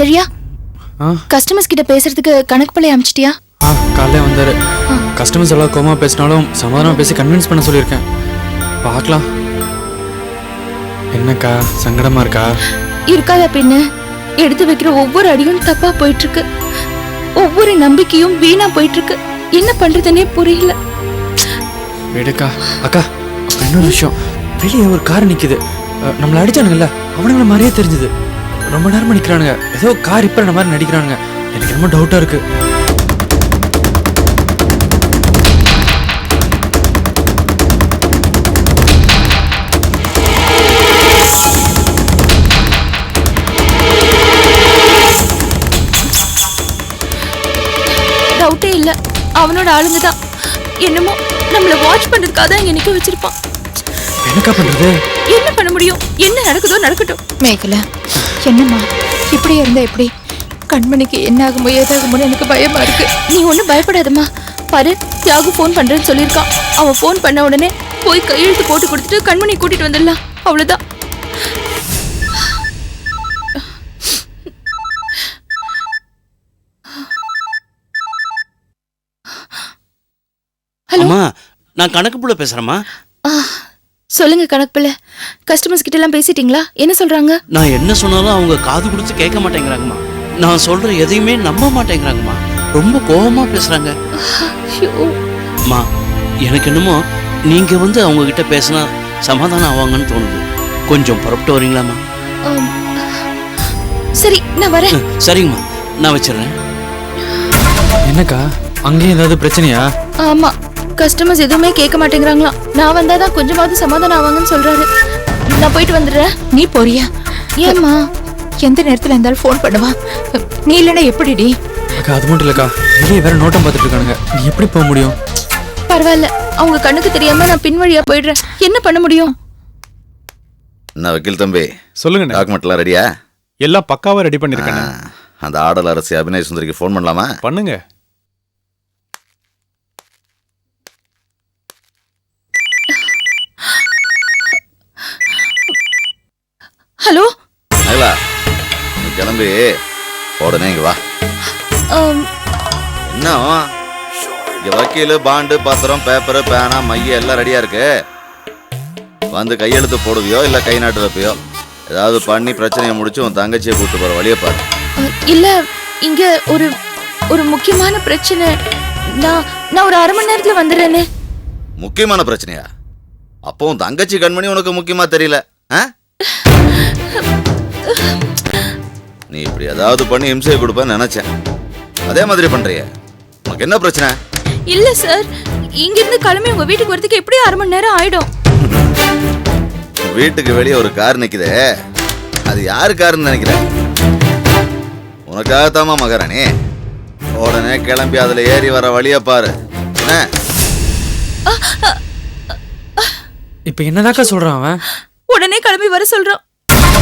சரியா கஸ்டமர்ஸ் கிட்ட பேசுறதுக்கு கணக்கு பழைய அனுப்பிச்சிட்டியா? காலையில வந்தாரு. கஸ்டமர்ஸ் எல்லாம் கோமா பேசினாலும் சமாதானம் பேசி கன்வின்ஸ் பண்ண சொல்லியிருக்கேன். பார்க்கலாம். என்னக்கா சங்கடமா இருக்கா? இருக்காதா பின்ன? எடுத்து வைக்கிற ஒவ்வொரு அடியும் தப்பா போயிட்டு இருக்கு. ஒவ்வொரு நம்பிக்கையும் வீணா போயிட்டு இருக்கு. என்ன பண்றதுன்னே புரியல. விடுக்கா. அக்கா இன்னொரு விஷயம், வெளியே ஒரு கார் நிக்குது. நம்மள அடிச்சானுங்கல்ல, அவனுங்கள மாதிரியே தெரிஞ்சுது. ரொம்ப நேரமா நிக்கிறானுங்க. ஏதோ கார் ரிப்பேர் மாதிரி நடிக்கிறானுங்க. எனக்கு ரொம்ப டவுட்டா இருக்கு. டவுட்டே இல்ல, அவனோட ஆளுங்க தான். என்னமோ நம்மள வாட்ச் பண்றதுக்காக தான் இங்க நிக்க வச்சிருப்பான். என்னக்கா பண்றது? என்ன பண்ண முடியும்? என்ன நடக்குதோ நடக்கட்டும். மேகலா, என்னம்மா இப்படி இருந்தா எப்படி? கண்மணிக்கு என்ன ஆகுமோ ஏதாகுமோ எனக்கு பயமா இருக்கு. நீ ஒன்னும் பயப்படாதம்மா. பாரு, தியாகு ஃபோன் பண்றேன்னு சொல்லியிருக்கான். அவன் ஃபோன் பண்ண உடனே போய் கையெழுத்து போட்டு கொடுத்துட்டு கண்மணி கூட்டிட்டு வந்துடலாம். அவ்வளவுதான். ஹலோ, நான் கணக்கு புள்ள பேசுறேம்மா. சொல்லுங்க கணக்கு பிள்ளை. கஸ்டமர்ஸ் கிட்ட எல்லாம் பேசிட்டீங்களா? என்ன சொல்றாங்க? நான் என்ன சொன்னாலும் அவங்க காது கொடுத்து கேட்க மாட்டேங்கிறாங்கம்மா. நான் சொல்ற எதையுமே நம்ப மாட்டேங்கிறாங்கம்மா. ரொம்ப கோபமா பேசுறாங்க. அம்மா, எனக்கு என்னமோ நீங்க வந்து அவங்க கிட்ட பேசினா சமாதானம் ஆவாங்கன்னு தோணுது. கொஞ்சம் புறப்பட்டு வரீங்களாம்மா? சரி, நான் வரேன். சரிங்கம்மா, நான் வச்சிடறேன். என்னக்கா அங்கேயும் ஏதாவது பிரச்சனையா? ஆமா, கஸ்டமர்ஸ் எதுவுமே கேட்க மாட்டேங்கிறாங்களா. நான் வந்தாதான் கொஞ்சமாவது சமாதானம் ஆவாங்கன்னு சொல்றாரு. நான் போயிட்டு வந்துடுறேன். நீ போறியா? ஏம்மா? எந்த நேரத்துல இருந்தாலும் ஃபோன் பண்ணுவா. நீ இல்லைன்னா எப்படிடி? அக்கா அது மட்டும் இல்லக்கா, வெளியே வேற நோட்டம் பார்த்துட்டு இருக்கானுங்க. நீ எப்படி போக முடியும்? பரவாயில்ல, அவங்க கண்ணுக்கு தெரியாம நான் பின் வழியா போயிடுறேன். என்ன பண்ண முடியும்? என்ன வக்கீல் தம்பி, சொல்லுங்க. டாக்குமெண்ட்லாம் ரெடியா? எல்லாம் பக்காவா ரெடி பண்ணிருக்கேன். அந்த ஆடல் அரசி அபிநய சுந்தரிக்கு ஃபோன் பண்ணலாமா? பண்ணுங்க. ஹலோ மேகலா, நீ கிளம்பி உடனே இங்க வா. என்ன இங்க வக்கீல், பாண்டு, பத்திரம், பேப்பரு, பேனா, மைய எல்லாம் ரெடியா இருக்கு. வந்து கையெழுத்து போடுவியோ இல்ல கை நாட்டு வைப்பியோ? ஏதாவது பண்ணி பிரச்சனையை முடிச்சு உன் தங்கச்சியை கூட்டு போற வழியை பாரு. இல்ல, இங்க ஒரு ஒரு முக்கியமான பிரச்சனை. நான் ஒரு அரை மணி நேரத்துல வந்துடுறேனே. முக்கியமான பிரச்சனையா? அப்போ உன் தங்கச்சி கண்மணி உனக்கு முக்கியமா தெரியல? நீ இப்படி ஏதாவது பண்ணி இம்சையை கொடுப்பேன்னு நினைச்சேன். அதே மாதிரி பண்றிய. உனக்கு என்ன பிரச்சனை? இல்ல சார், இங்க இருந்து கிளம்பி உங்க வீட்டுக்கு வரதுக்கு எப்படியும் அரை மணி நேரம் ஆயிடும். வீட்டுக்கு வெளியே ஒரு கார் நிக்குதே, அது யாரு காருன்னு நினைக்கிற? உனக்காகத்தாமா மகாராணி. உடனே கிளம்பி அதுல ஏறி வர வழிய பாரு. இப்ப என்னதாக்கா சொல்றான் அவன்? உடனே கிளம்பி வர சொல்றான்.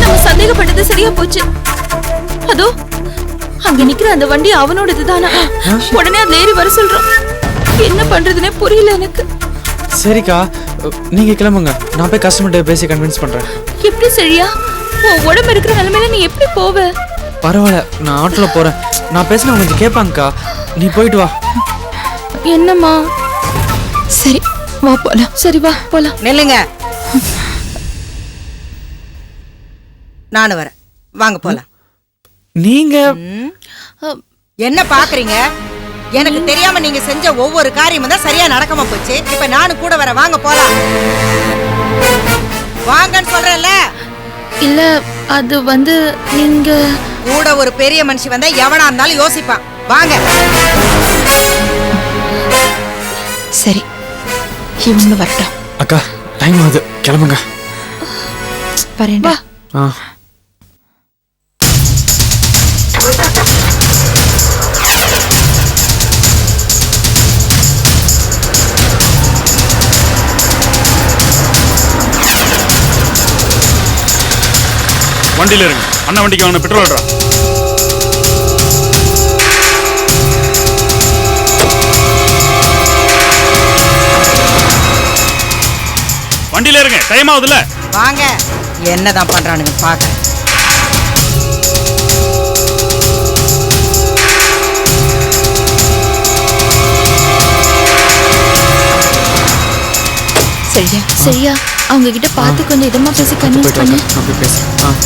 நம்ம சந்தேகப்பட்டது சரியா போச்சு. அதோ அங்க நிக்கிற அந்த வண்டி அவனோடது தானா? உடனே அதுல ஏறி வர சொல்றான். என்ன பண்றதுன்னே புரியல எனக்கு. சரிக்கா, நீங்க கிளம்புங்க. நான் போய் கஸ்டமர்கிட்ட பேசி கன்வின்ஸ் பண்றேன். எப்படி சரியா? உன் உடம்பு இருக்கிற நிலைமையில நீ எப்படி போவ? பரவாயில்ல, நான் ஆட்டோல போறேன். நான் பேசினா கொஞ்சம் கேட்பாங்கக்கா. நீ போயிட்டு வா. என்னம்மா? சரி வா போலாம். சரி வா போலாம். நில்லுங்க, நானும் வரேன். வாங்க போலாம். நீங்க என்ன பாக்குறீங்க? எனக்கு தெரியாம நீங்க செஞ்ச ஒவ்வொரு காரியமும் தான் சரியா நடக்காம போச்சு. இப்ப நானும் கூட வரேன். வாங்க போலாம். வாங்கன்னு சொல்றேன்ல. இல்ல, அது வந்து நீங்க கூட ஒரு பெரிய மனுஷி வந்தா எவனா இருந்தாலும் யோசிப்பான். வாங்க. சரி, இவங்களும் வரட்டும். அக்கா டைம் ஆகுது, கிளம்புங்க. வரேன்டா. வண்டியில இருங்க. அண்ணா வண்டிக்கு வாங்க, பெட்ரோல் அட்ரா. வண்டியில இருங்க, டைம் ஆகுதுல. வாங்க. என்னதான் பண்றானுங்க பாக்க. சரியா சரியா அவங்க கிட்ட பார்த்து கொஞ்சம் இதமா பேசி கன்வின்ஸ் போயிட்டு பண்ணு. வாக்கா, நான் போய் பேசுறேன்.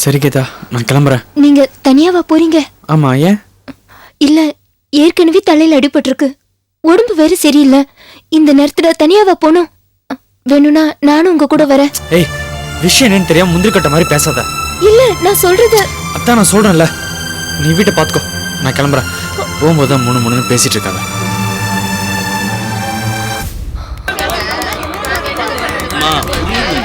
சரி கீதா, நான் கிளம்புறேன். நீங்க தனியாவா போறீங்க? ஆமா, ஏன்? இல்ல, ஏற்கனவே தலையில அடிபட்டிருக்கு, உடம்பு வேற சரியில்லை. இந்த நேரத்துல தனியாவா போகணும்? வேணும்னா நானும் உங்க கூட வரேன். ஏய், விஷயம் என்னன்னு தெரியாம முந்திரி கட்ட மாதிரி பேசாத. இல்ல, நான் சொல்றது. அதான் நான் சொல்றேன்ல, நீ வீட்டை பாத்துக்கோ, நான் கிளம்புறேன். போகும்போது தான் முன்னு பேசிட்டு இருக்காங்க. அம்மா புரியுது,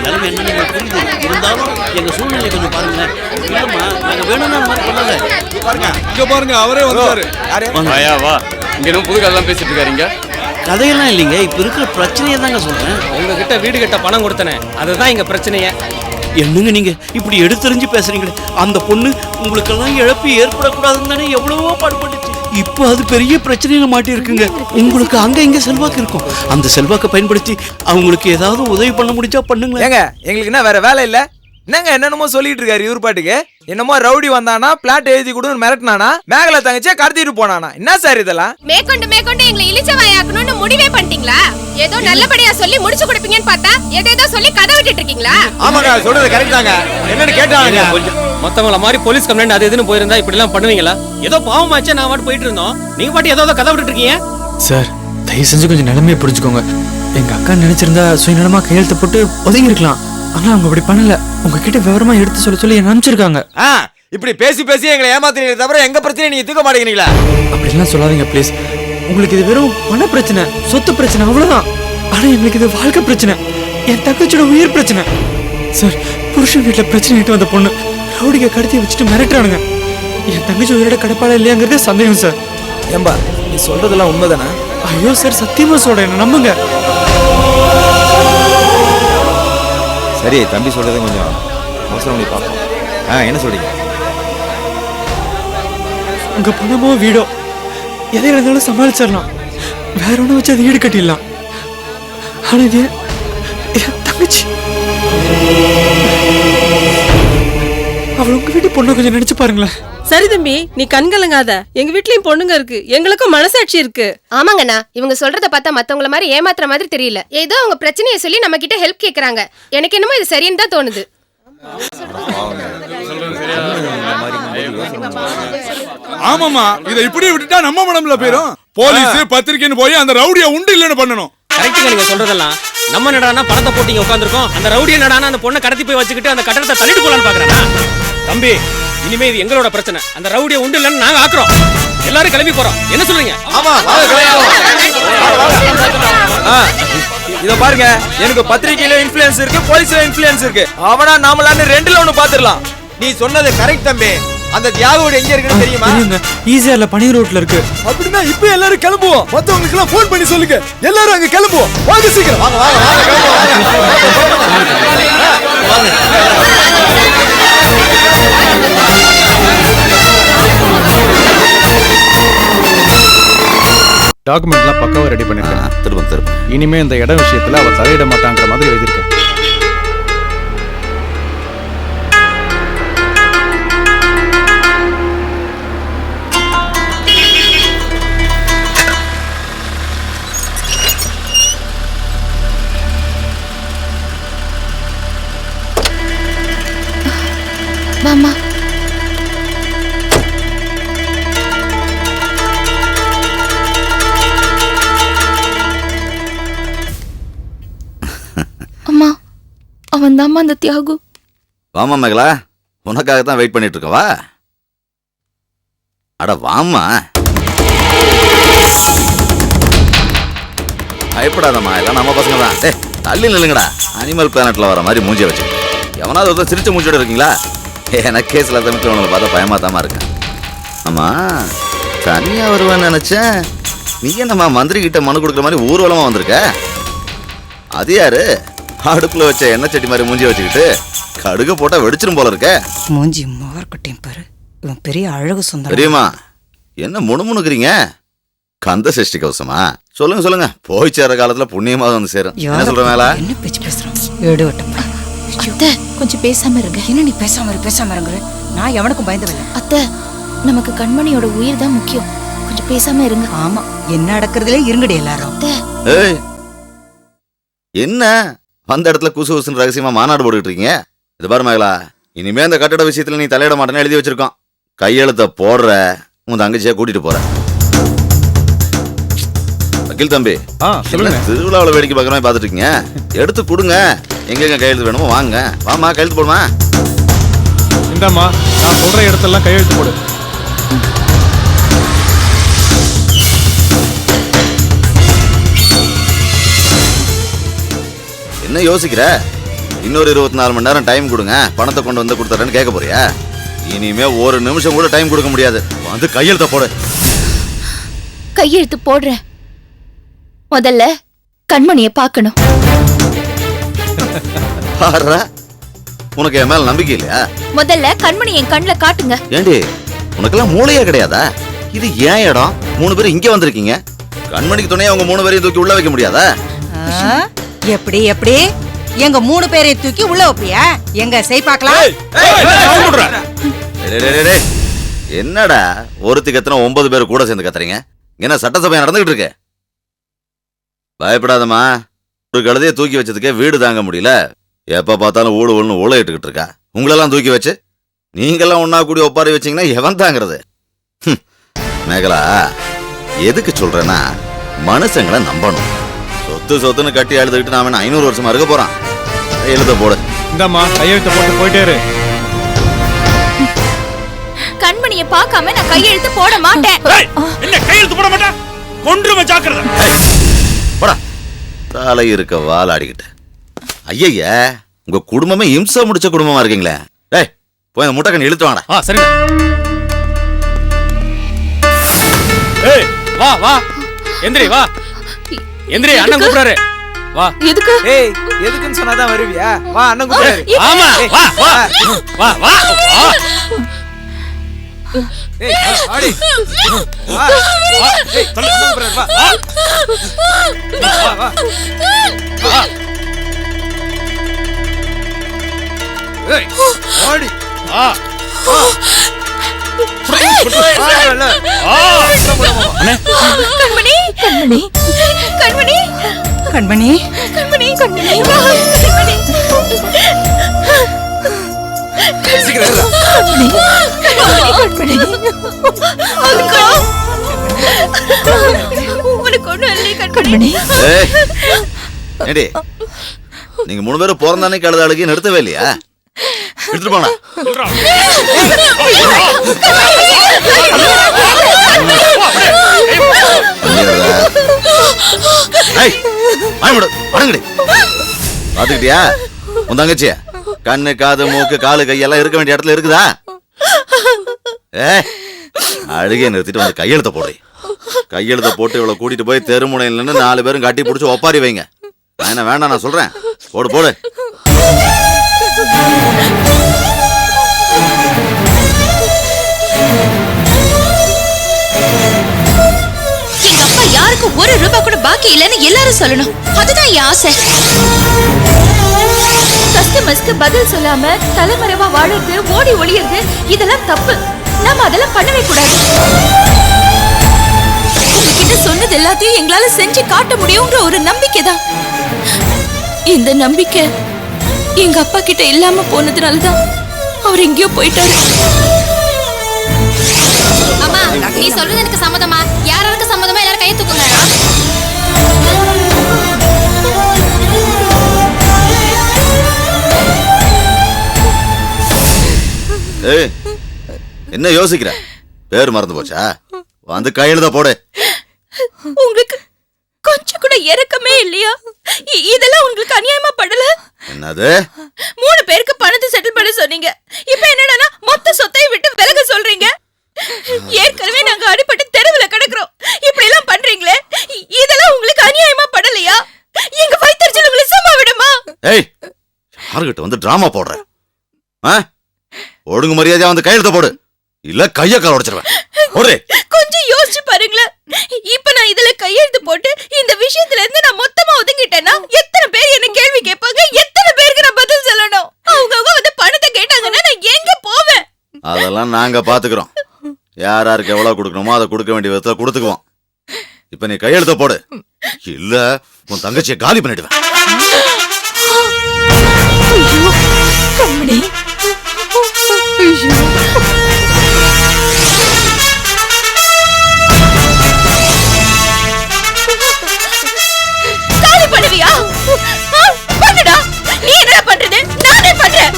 நிலைமை என்னன்னு எனக்கு புரியுது. இருந்தாலும் எங்க சூழ்நிலை கொஞ்சம் பாருங்களேன். இல்லம்மா, நாங்க வேணும்னா அந்த மாதிரி பண்ணல. பாருங்க அவரே வந்தாரு. வாயா வா, இங்க என்ன புது கதை பேசிட்டு இருக்காருங்க? கதையெல்லாம் இல்லைங்க, இப்ப இருக்கிற பிரச்சனையை தாங்க சொல்றேன். உங்ககிட்ட வீடு கட்ட பணம் கொடுத்தனே, அதுதான் இங்க பிரச்சனையே. என்னங்க நீங்க இப்படி எடுத்தறிஞ்சு பேசுறீங்களே? அந்த பொண்ணு உங்களுக்கெல்லாம் இழப்பு ஏற்படக்கூடாதுன்னு தானே எவ்வளவோ பாடுபட்டுச்சு. இப்போ அது பெரிய பிரச்சனையில மாட்டி இருக்குங்க. உங்களுக்கு அங்க இங்க செல்வாக்கு இருக்கும், அந்த செல்வாக்கை பயன்படுத்தி அவங்களுக்கு ஏதாவது உதவி பண்ண முடிஞ்சா பண்ணுங்க. ஏங்க, எங்களுக்கு என்ன வேற வேலை இல்ல? என்னங்க என்னென்னமோ சொல்லிட்டு இருக்காரு இவர் பாட்டுக்கு. என்னமோ ரவுடி வந்தானா, பிளாட் எழுதி கொடுன்னு மிரட்டினானா, மேகலை தங்கச்சியா கடத்திட்டு போனானா. என்ன சார் இதெல்லாம்? மேற்கொண்டு எங்களை இழிச்சவாயாக்கணும்னு முடிவே பண்ணிட்டீங்களா? ஏதோ நல்லபடியா சொல்லி முடிச்சு கொடுப்பீங்கன்னு பார்த்தா ஏதேதோ சொல்லி கதை விட்டுட்டு இருக்கீங்களா? ஆமாங்க, சொல்றது கரெக்ட் தாங்க. என்னன்னு கேட்டாங்க. மத்தவங்கள மாதிரி போலீஸ் கம்ப்ளைண்ட் அது எதுன்னு போயிருந்தா இப்படி எல்லாம் பண்ணுவீங்களா? ஏதோ பாவமாச்சே நான் பாட்டு போயிட்டு இருந்தோம், நீங்க பாட்டு ஏதோ கதை விட்டுட்டு இருக்கீங்க. சார், தயவு செஞ்சு கொஞ்சம் நிலைமையை புரிஞ்சுக்கோங்க. எங்க அக்கா நினைச்சிருந்தா சுயநலமா கையெழுத்து போட்டு ஒதுங்கி இருக்கலாம். ஆனா அவங்க அப்படி பண்ணல. உங்ககிட்ட விவரமா எடுத்து சொல்லி என்ன அனுப்பிச்சிருக்காங்க. இப்படி பேசி பேசி எங்களை ஏமாத்துறீங்க தவிர எங்க பிரச்சனை நீங்க தூக்க மாட்டேங்கிறீங்களா? அப்படிலாம் சொல்லாதீங்க ப்ளீஸ். உங்களுக்கு இது வெறும் பண பிரச்சனை, சொத்து பிரச்சனை, அவ்வளவுதான். ஆனா எங்களுக்கு இது வாழ்க்கை பிரச்சனை, என் தங்கச்சியோட உயிர் பிரச்சனை. சார், புருஷன் வீட்டுல பிரச்சனை ஆயிட்டு வந்த பொண்ணு ரவுடிக கடத்தி வச்சுட்டு மிரட்டுறானுங்க. என் தங்கச்சி உயிரோட கடப்பாள இல்லையாங்கிறது சந்தேகம் சார். ஏம்பா, நீ சொல்றதெல்லாம் உண்மைதானே? ஐயோ சார், சத்தியமா சொல்றேன், என்ன நம்புங்க. சரி, தம்பி சொல்றதை கொஞ்சம் அவசரம் பண்ணி பார்ப்போம். என்ன சொல்றீங்க? உங்க பணமோ வீடோ எதை இருந்தாலும் சமாளிச்சிடலாம், வேற ஒண்ணு வச்சு அதை ஈடு கட்டிடலாம். ஆனா இது என் தங்கச்சி, அவள் உங்க வீட்டு பொண்ணு கொஞ்சம் நினைச்சு பாருங்களேன். சரி தம்பி, நீ கண்கலங்காத. எங்க வீட்லயும் பொண்ணுங்க இருக்கு, எங்களுக்கும் மனசாட்சி இருக்கு. ஆமாங்கண்ணா, இவங்க சொல்றத பார்த்தா மத்தவங்கள மாதிரி ஏமாத்துற மாதிரி தெரியல. ஏதோ அவங்க பிரச்சனையை சொல்லி நம்ம கிட்ட ஹெல்ப் கேக்குறாங்க. எனக்கு என்னமோ இது சரின்னு தான் தோணுது. ஆமாமா, இதை இப்படி விட்டுட்டா நம்ம மனம்ல போயிரும். போலீஸ் பத்திரிக்கைன்னு போய் அந்த ரவுடிய உண்டு இல்லன்னு பண்ணணும். கரெக்டுங்க நீங்க சொல்றதெல்லாம். நம்ம நடானா பணத்தை போட்டு இங்க உட்காந்துருக்கோம், அந்த ரவுடியை நடானா அந்த பொண்ணை கடத்தி போய் வச்சுக்கிட்டு அந்த கட்டடத்தை தள்ளிட்டு போலான்னு பாக்குறானா? தம்பி, இனிமே இது எங்களோட பிரச்சனை. அந்த ரவுடியை உண்டு இல்லன்னு நாங்க ஆக்குறோம். எல்லாரும் கிளம்பி போறோம். என்ன சொல்றீங்க? ஆமா, இத பாருங்க, எனக்கு பத்திரிக்கையில இன்ஃப்ளூயன்ஸ் இருக்கு, போலீஸ்ல இன்ஃப்ளூயன்ஸ் இருக்கு. அவனா நாமளான்னு ரெண்டுல ஒண்ணு பாத்துடலாம். நீ சொன்னது கரெக்ட் தம்பி. அந்த தியாகோட எங்க இருக்குன்னு தெரியுமா? ஈஸியால பனி ரோட்ல இருக்கு. அப்படின்னா இப்ப எல்லாரும் கிளம்புவோம். மத்தவங்களுக்கு எல்லாம் போன் பண்ணி சொல்லுங்க, எல்லாரும் அங்க கிளம்புவோம். வாங்க சீக்கிரம், வாங்க வாங்க வாங்க. டாக்குமெண்ட்லாம் பக்காவா ரெடி பண்ணிருக்கேன். திரும்ப இனிமே இந்த இடம் விஷயத்துல அவ தலையிட மாட்டாங்கிற மாதிரி எழுதியிருக்கேன். வாமா. அம்மா, அவன் தாம்மா அந்த தியாகு. வாமா மேகலா, உனக்காக தான் வெயிட் பண்ணிட்டு இருக்கவா. அட வாமா, பயப்படாதம்மா, எல்லாம் நம்ம பசங்க தான். தள்ளி நில்லுங்கடா. அனிமல் பிளானட்ல வர மாதிரி மூஞ்சிய வச்சு எவனாவது ஒருத்தர் சிரிச்ச மூஞ்சியோட இருக்கீங்களா? எனக்கே சில சமயத்தில் உங்களை பார்த்தா பயமாத்தாம இருக்கேன். ஆமா, தனியா வருவேன்னு நினைச்சேன். நீ என்னம்மா மந்திரி கிட்ட மனு கொடுக்குற மாதிரி ஊர்வலமா வந்திருக்க? அது யாரு? அடுப்புல வச்ச எண்ணெய் சட்டி மாதிரி மூஞ்சி வச்சுக்கிட்டு கடுகு போட்டா வெடிச்சிரும் போல இருக்க. மூஞ்சி மார்க்கட்டையும் பாரு, இவன் பெரிய அழகு சுந்தரம். தெரியுமா? என்ன முணுமுணுக்குறீங்க? கந்த சஷ்டி கவசமா? சொல்லுங்க சொல்லுங்க, போய் சேர்ற காலத்துல புண்ணியமாக வந்து சேரும். என்ன சொல்ற மேல? என்ன பேச்சு பேசுறான்? ஏடு வட்டம். அத்தை, கொஞ்சம் பேசாம இருங்க. என்ன நீ பேசாம இருங்க? நான் எவனுக்கும் பயந்தவன். அத்தை, நமக்கு கண்மணியோட உயிர் தான் முக்கியம். கொஞ்சம் பேசாம இருங்க. ஆமா, என்ன நடக்கிறதுல இருங்கடி எல்லாரும். ஏய் என்ன அந்த இடத்துல குசு குசுன்னு ரகசியமா மாநாடு போட்டுக்கிட்டு இருக்கீங்க? இது பாரு மகளா, இனிமே அந்த கட்டட விஷயத்துல நீ தலையிட மாட்டேன்னு எழுதி வச்சிருக்கோம். கையெழுத்த போடுற உன் தங்கச்சியா கூட்டிட்டு போற. வக்கீல் தம்பி, சொல்லுங்க. திருவிழாவில் வேடிக்கை பார்க்குற பார்த்துட்டு இருக்கீங்க. எடுத்து கொடுங்க. எங்கெங்க கையெழுத்து வேணுமோ வாங்க. வாமா கையெழுத்து போடுமா. இந்தாம்மா, நான் சொல்ற இடத்தெல்லாம் கையெழுத்து போடு. என்ன யோசிக்கிற? இன்னொரு 24 மணி நேரம் டைம் கொடுங்க, பணத்தை கொண்டு வந்து கொடுத்துறேன்னு கேட்க போறியா? இனிமே ஒரு நிமிஷம் கூட டைம் கொடுக்க முடியாது. வந்து கையெழுத்த போடு. கையெழுத்து போடுறேன். முதல்ல கண்மணியை பார்க்கணும். பாருடா, உனக்கு என் மேல நம்பிக்கை இல்லையா? முதல்ல கண்மணி என் கண்ணுல காட்டுங்க. ஏண்டி, உனக்கெல்லாம் மூளையே கிடையாதா? இது ஏன் இடம்? 3 பேர் இங்க வந்திருக்கீங்க. கண்மணிக்கு துணையா அவங்க 3 பேரையும் தூக்கி உள்ள வைக்க முடியாதா? எப்படி எப்படி எங்க 3 பேரையும் தூக்கி உள்ள வைப்பியா? எங்க செய் பார்க்கலாம். என்னடா ஒருத்திக்கு எத்தனை 9 பேர் கூட சேர்ந்து கத்துறீங்க? என்ன சட்டசபை நடந்துகிட்டு இருக்கு? பயப்படாதம்மா. ஒரு கழுதையை தூக்கி வச்சதுக்கே வீடு தாங்க முடியல. எப்ப பார்த்தாலும் ஊழல்னு ஊழையிட்டுக்கிட்டு இருக்கா. உங்களெல்லாம் தூக்கி வச்சு நீங்கெல்லாம் ஒன்னா கூடி ஒப்பாரி வச்சீங்கன்னா எவன் தாங்கிறது? மேகலா, எதுக்கு சொல்றேன்னா மனுஷங்களை நம்பணும். சொத்து சொத்துன்னு கட்டி அழுதுகிட்டு நாம 500 வருஷமா இருக்க போறான். எழுத போடு. இந்தாம்மா, கையெழுத்த போட்டு போயிட்டே இரு. கண்மணியை பார்க்காம நான் கையெழுத்து போட மாட்டேன். என்ன கையெழுத்து போட மாட்டேன்? கொன்றுமே ஜாக்கிரதை. போடா. தலை இருக்க வாலாடிக்கிட்டு. ஐய, உங்க குடும்பமே இம்சா முடிச்ச குடும்பமா இருக்கீங்களே. டேய், போய் அந்த முட்டைக்கண்ணி இழுத்து வாங்கடா. சரி. ஏய், வா வா. எந்திரி வா. எந்திரி, அண்ணன் கூப்பிடுறாரு. வா. எதுக்கு? ஏய், எதுக்குன்னு சொன்னாதான் வருவியா? வா, அண்ணன் கூப்பிடுறாரு. ஆமா, வா வா. வா வா. ஏய், ஆடி. வா. வா. ஏய், தள்ளு, அண்ணன் கூப்பிடுறாரு. வா. வா. வா. வா. ஏய், ஆடி. வா. கண்மணி கண்மணி கண்மணி கண்மணி கண்மணி கண்மணி நீங்க 3 பேரும் பிறந்தானே கழுத அழுகி நிறுத்தவே இல்லையா? எடுத்துட்டு போனா பாத்துக்கிட்டியா? உன் தங்கச்சிய கண்ணு காது மூக்கு காலு கையெல்லாம் இருக்க வேண்டிய இடத்துல இருக்குதா? அழுகையை நிறுத்திட்டு வந்து கையெழுத்த போடு. கையெழுத்த போட்டு இவ்வளவு கூட்டிட்டு போய் தெருமுனையில நின்று 4 பேரும் கட்டி பிடிச்சி ஒப்பாரி வைங்க. என்ன வேண்டாம், நான் சொல்றேன். போடு போடு. எங்க அப்பா யாருக்கு 1 ரூபாய் கூட பாக்கி இல்லைன்னு எல்லாரும் சொல்லணும். அதுதான் என் ஆசை. கஸ்டமர்ஸ்க்கு பதில் சொல்லாம தலைமறைவா வாழறது, ஓடி ஒளியறது, இதெல்லாம் தப்பு. நாம அதெல்லாம் பண்ணவே கூடாது. உங்ககிட்ட சொன்னது எல்லாத்தையும் எங்களால செஞ்சு காட்ட முடியும்ன்ற ஒரு நம்பிக்கை தான். இந்த நம்பிக்கை எங்க அப்பா கிட்ட இல்லாம போனதுனாலதான் அவர் எங்கேயோ போயிட்டாரு. அம்மா, நீ சொல்றது எனக்கு சம்மதமா? யாருக்கு சம்மதமா எல்லாரும் கையை தூக்குங்க. ஏய், என்ன யோசிக்கிற? பேர் மறந்து போச்சா? வந்து கையெழுத போடு. உங்களுக்கு கொஞ்சம் கூட இறக்கமே இல்லையா? இதெல்லாம் உங்களுக்கு அநியாயமா படல? என்னது? 3 பேருக்கு பணத்தை செட்டில் பண்ண சொன்னீங்க. இப்போ என்னன்னா மொத்த சொத்தையும் விட்டு விலக சொல்றீங்க. ஏற்கனவே நாங்க அடிபட்டு தெருவுல கிடக்குறோம். இப்படி எல்லாம் பண்றீங்களே, இதெல்லாம் உங்களுக்கு அநியாயமா படலையா? எங்க வயித்தறிச்சல் உங்களை சும்மா விடுமா? ஏய், யார்கிட்ட வந்து டிராமா போடுற? ஒழுங்கு மரியாதையா வந்து கையெழுத்த போடு, இல்ல கைய கால உடைச்சிருவேன். கொஞ்சம் யோசிச்சு பாருங்களேன். இப்ப நான் இதுல கையெழுத்து போட்டு இந்த விஷயத்துல இருந்து நான் மொத்தமா ஒதுங்கிட்டேன்னா எத்தனை பேர் என்ன கேள்வி கேட்பாங்க? எத்தனை பேருக்கு நான் பதில் சொல்லணும்? அவங்க வந்து பணத்தை கேட்டாங்கன்னா நான் எங்க போவேன்? அதெல்லாம் நாங்க பாத்துக்கிறோம். யார் யாருக்கு எவ்வளவு கொடுக்கணுமோ அதை கொடுக்க வேண்டிய விதத்துல கொடுத்துக்குவோம். இப்ப நீ கையெழுத்த போடு, இல்ல உன் தங்கச்சியை காலி பண்ணிடுவேன். ஐயோ கண்மணி, ஐயோ காலி பண்ணுவியா? பண்ணுடா. நீ என்ன பண்றது? நானே பண்றேன்.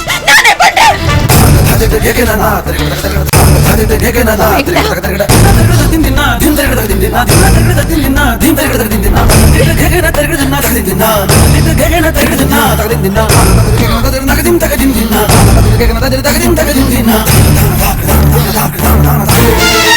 Thank you.